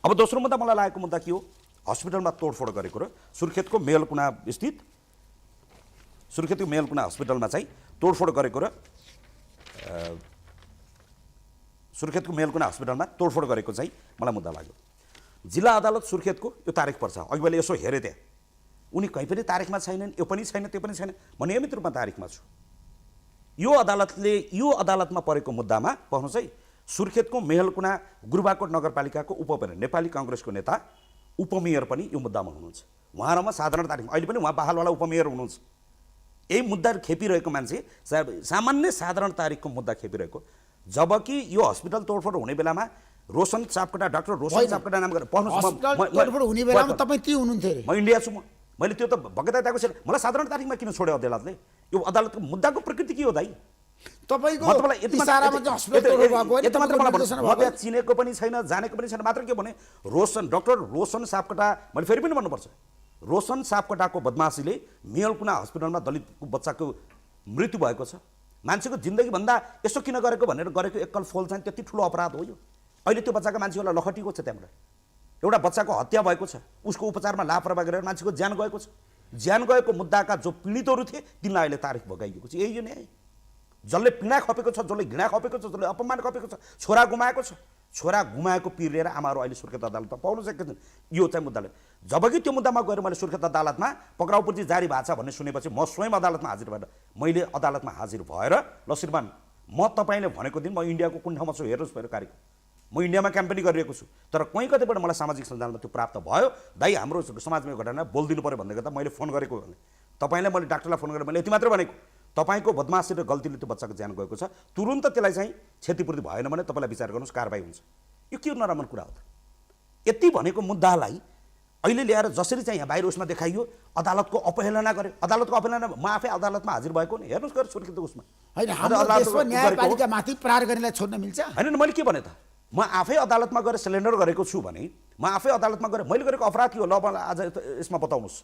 अब दोस्रो मुद्दा मलाई लागेको मुद्दा के हो, हस्पिटलमा तोडफोड गरेको र सुर्खेतको मेलकुना हस्पिटलमा चाहिँ तोडफोड गरेको र सुर्खेतको मेलकुना हस्पिटलमा तोडफोड गरेको चाहिँ मलाई मुद्दा लाग्यो। जिल्ला अदालत सुर्खेतको यो तारिख पर्छ, अघि मैले यसो हेरेँ त्यहाँ उनी कहीँ पनि तारिखमा छैनन्, यो पनि छैन त्यो पनि छैन, म नियमित रूपमा तारिखमा छु। यो अदालतमा परेको मुद्दामा पाउनुहोस् है, सुर्खेतको मेहलकुना गुरुबाकोट नगरपालिकाको उपमेयर नेपाली काङ्ग्रेसको नेता उपमेयर पनि यो मुद्दामा हुनुहुन्छ। उहाँ र म साधारण तारिखमा, अहिले पनि उहाँ बहालवाला उपमेयर हुनुहुन्छ। यही मुद्दा खेपिरहेको मान्छे सामान्य साधारण तारिखको मुद्दा खेपिरहेको, जबकि यो हस्पिटल तोडफोड हुने बेलामा रोशन सापकोटा, डाक्टर रोशन सापकोटा नाम गरेर तोडफोड हुने बेलामा तपाईँ ती हुनुहुन्थ्यो अरे। म इन्डिया छु, मैले त्यो त भगताको छैन। मलाई साधारण तारिखमा किन छोड्यो अदालतले? यो अदालतको मुद्दाको प्रकृति के हो दाइ? तपाईँको इसारामा चाहिँ हस्पिटल तोडफोड भएको होइन, यति मात्र मलाई भन्नु, चिनेको पनि छैन, जानेको पनि छैन, मात्र के भने डाक्टर रोशन सापकोटा, मैले फेरि पनि भन्नुपर्छ, रोशन सापकोटाको बदमासीले मेलकुना हस्पिटलमा दलितको बच्चाको मृत्यु भएको छ। मान्छेको जिन्दगीभन्दा यसो किन गरेको भनेर गरेको एकल फोल चाहिँ त्यति ठुलो अपराध हो यो। अहिले त्यो बच्चाको मान्छेहरूलाई लखटिएको छ, त्यहाँबाट एउटा बच्चाको हत्या भएको छ, उसको उपचारमा लापरवाही गरेर मान्छेको ज्यान गएको छ। ज्यान गएको मुद्दाका जो पीडितहरू थिए तिनलाई अहिले तारिख भगाइएको छ। यही हो न्याय। जसले पीडा खपेको छ, जसले घृणा खपेको छ, जसले अपमान खपेको छ, छोरा गुमाएको छ, छोरा गुमाएको पीर लिएर आमाहरू अहिले सुर्खेत अदालतमा पाउन सकेका छन् यो चाहिँ मुद्दाले। जबकि त्यो मुद्दामा गएर मैले सुर्खेत अदालतमा पक्राउ पूर्जी जारी भएको छ भन्ने सुनेपछि म स्वयं अदालतमा हाजिर भएर मैले अदालतमा हाजिर भएर ल श्रीमान म तपाईँले भनेको दिन म इन्डियाको कुन ठाउँमा छु हेर्नुहोस् मेरो कार्यक्रम, म इन्डियामा क्याम्पेनिङ गरिरहेको छु, तर कहीँ कतैबाट मलाई सामाजिक सञ्जालमा त्यो प्राप्त भयो, दाइ हाम्रो समाजमा घटना बोलिदिनु पऱ्यो भन्दै गर्दा मैले फोन गरेको भने तपाईँलाई मैले डाक्टरलाई फोन गरेर मैले यति मात्र भनेको, तपाईँको बदमासी र गल्तीले त्यो बच्चाको ज्यान गएको छ, तुरुन्त त्यसलाई चाहिँ क्षतिपूर्ति भएन भने तपाईँलाई विचार गर्नुहोस्, कारबाही हुन्छ। यो के नराम्रो कुरा हो त? यति भनेको मुद्दालाई अहिले ल्याएर जसरी चाहिँ यहाँ बाहिर उसमा देखाइयो, अदालतको अपहेलना गर्यो। अदालतको अपहेलना म आफै अदालतमा हाजिर भएको नि, हेर्नुहोस् गएर सुर्खेतको उसमा होइन, हाम्रो देशमा न्यायपालिकामाथि प्रहार गर्नेलाई छोड्न मिल्छ? होइन, मैले के भने त, म आफै अदालतमा गएर सिलेन्डर गरेको छु भने, म आफै अदालतमा गएर मैले गरेको अपराध के हो ल आज यसमा बताउनुहोस्।